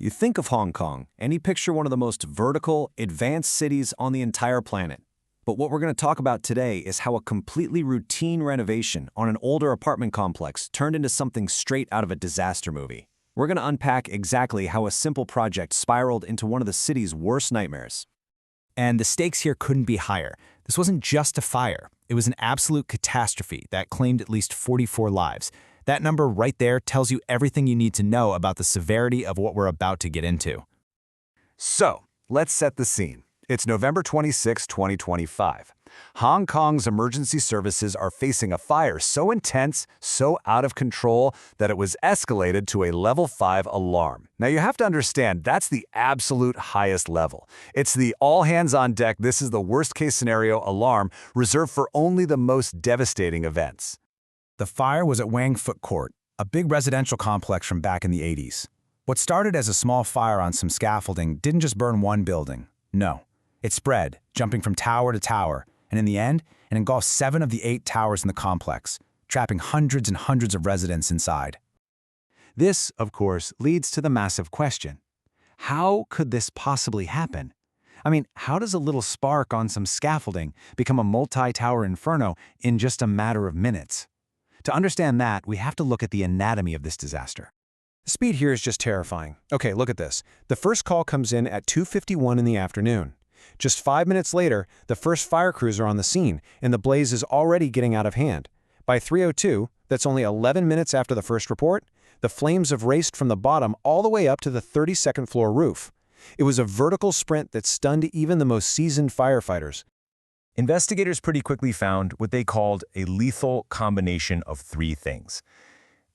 You think of Hong Kong, and you picture one of the most vertical, advanced cities on the entire planet. But what we're going to talk about today is how a completely routine renovation on an older apartment complex turned into something straight out of a disaster movie. We're going to unpack exactly how a simple project spiraled into one of the city's worst nightmares. And the stakes here couldn't be higher. This wasn't just a fire. It was an absolute catastrophe that claimed at least 44 lives. That number right there tells you everything you need to know about the severity of what we're about to get into. So, let's set the scene. It's November 26, 2025. Hong Kong's emergency services are facing a fire so intense, so out of control, that it was escalated to a level 5 alarm. Now you have to understand, that's the absolute highest level. It's the all hands on deck, this is the worst case scenario alarm reserved for only the most devastating events. The fire was at Wang Foot Court, a big residential complex from back in the 80s. What started as a small fire on some scaffolding didn't just burn one building. No. It spread, jumping from tower to tower, and in the end, it engulfed 7 of the 8 towers in the complex, trapping hundreds and hundreds of residents inside. This, of course, leads to the massive question. How could this possibly happen? I mean, how does a little spark on some scaffolding become a multi-tower inferno in just a matter of minutes? To understand that, we have to look at the anatomy of this disaster. The speed here is just terrifying. Okay, look at this. The first call comes in at 2:51 in the afternoon. Just 5 minutes later, the first fire crews are on the scene, and the blaze is already getting out of hand. By 3:02, that's only 11 minutes after the first report, the flames have raced from the bottom all the way up to the 32nd floor roof. It was a vertical sprint that stunned even the most seasoned firefighters. Investigators pretty quickly found what they called a lethal combination of 3 things.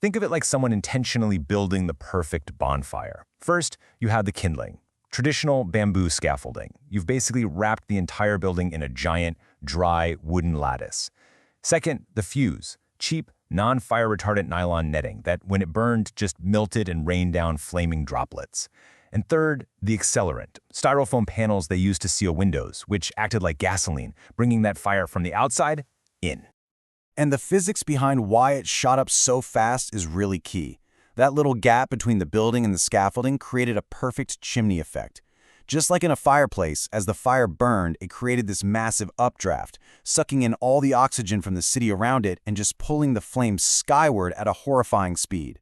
Think of it like someone intentionally building the perfect bonfire. First, you have the kindling. Traditional bamboo scaffolding. You've basically wrapped the entire building in a giant, dry, wooden lattice. Second, the fuse. Cheap, non-fire retardant nylon netting that, when it burned, just melted and rained down flaming droplets. And third, the accelerant. Styrofoam panels they used to seal windows, which acted like gasoline, bringing that fire from the outside in. And the physics behind why it shot up so fast is really key. That little gap between the building and the scaffolding created a perfect chimney effect. Just like in a fireplace, as the fire burned, it created this massive updraft, sucking in all the oxygen from the city around it and just pulling the flames skyward at a horrifying speed.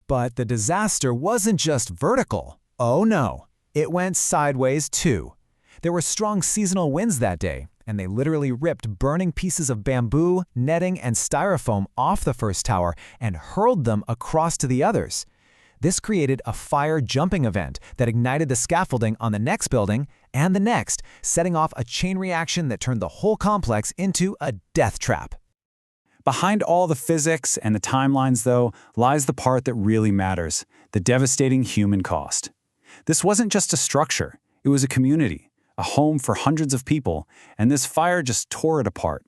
But the disaster wasn't just vertical. Oh no, it went sideways too. There were strong seasonal winds that day, and they literally ripped burning pieces of bamboo, netting, and styrofoam off the first tower and hurled them across to the others. This created a fire jumping event that ignited the scaffolding on the next building and the next, setting off a chain reaction that turned the whole complex into a death trap. Behind all the physics and the timelines, though, lies the part that really matters, the devastating human cost. This wasn't just a structure, it was a community, a home for hundreds of people, and this fire just tore it apart.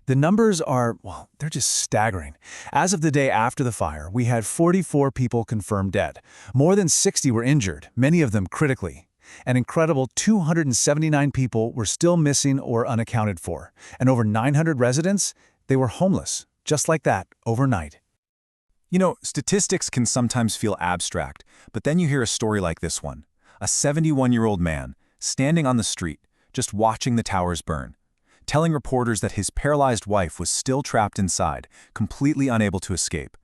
The numbers are, well, they're just staggering. As of the day after the fire, we had 44 people confirmed dead. More than 60 were injured, many of them critically. An incredible 279 people were still missing or unaccounted for. And over 900 residents, they were homeless, just like that, overnight. You know, statistics can sometimes feel abstract, but then you hear a story like this one. A 71-year-old man, standing on the street, just watching the towers burn, telling reporters that his paralyzed wife was still trapped inside, completely unable to escape.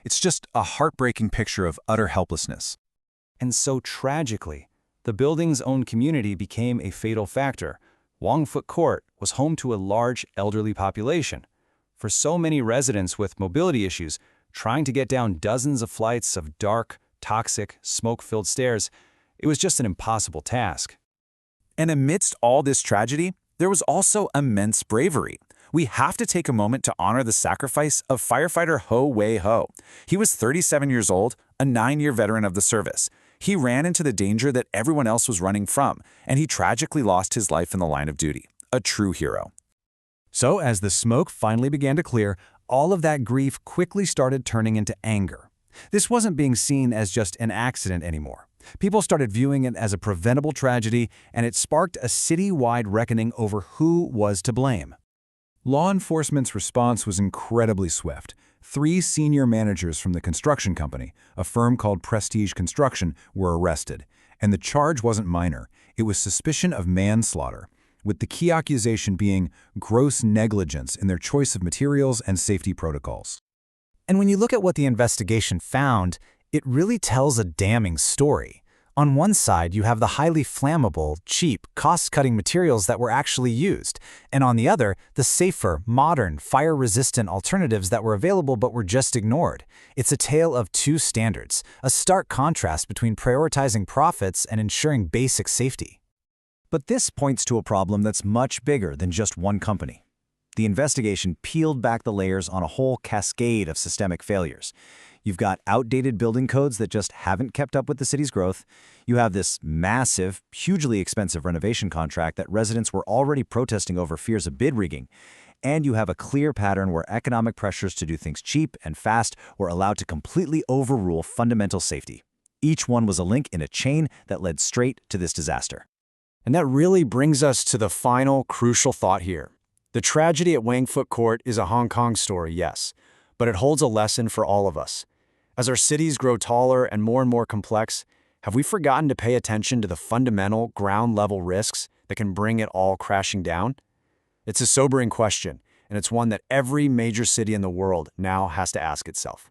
It's just a heartbreaking picture of utter helplessness. And so tragically, the building's own community became a fatal factor. Wang Foot Court was home to a large elderly population. For so many residents with mobility issues, trying to get down dozens of flights of dark, toxic, smoke-filled stairs, it was just an impossible task. And amidst all this tragedy, there was also immense bravery. We have to take a moment to honor the sacrifice of firefighter Ho Wei Ho. He was 37 years old, a 9-year veteran of the service. He ran into the danger that everyone else was running from, and he tragically lost his life in the line of duty. A true hero. So as the smoke finally began to clear, all of that grief quickly started turning into anger. This wasn't being seen as just an accident anymore. People started viewing it as a preventable tragedy, and it sparked a city-wide reckoning over who was to blame. Law enforcement's response was incredibly swift. 3 senior managers from the construction company, a firm called Prestige Construction, were arrested. And the charge wasn't minor. It was suspicion of manslaughter, with the key accusation being gross negligence in their choice of materials and safety protocols. And when you look at what the investigation found, it really tells a damning story. On one side, you have the highly flammable, cheap, cost-cutting materials that were actually used, and on the other, the safer, modern, fire-resistant alternatives that were available but were just ignored. It's a tale of two standards, a stark contrast between prioritizing profits and ensuring basic safety. But this points to a problem that's much bigger than just one company. The investigation peeled back the layers on a whole cascade of systemic failures. You've got outdated building codes that just haven't kept up with the city's growth. You have this massive, hugely expensive renovation contract that residents were already protesting over fears of bid rigging. And you have a clear pattern where economic pressures to do things cheap and fast were allowed to completely overrule fundamental safety. Each one was a link in a chain that led straight to this disaster. And that really brings us to the final crucial thought here. The tragedy at Wang Fut Court is a Hong Kong story, yes, but it holds a lesson for all of us. As our cities grow taller and more complex, have we forgotten to pay attention to the fundamental, ground-level risks that can bring it all crashing down? It's a sobering question, and it's one that every major city in the world now has to ask itself.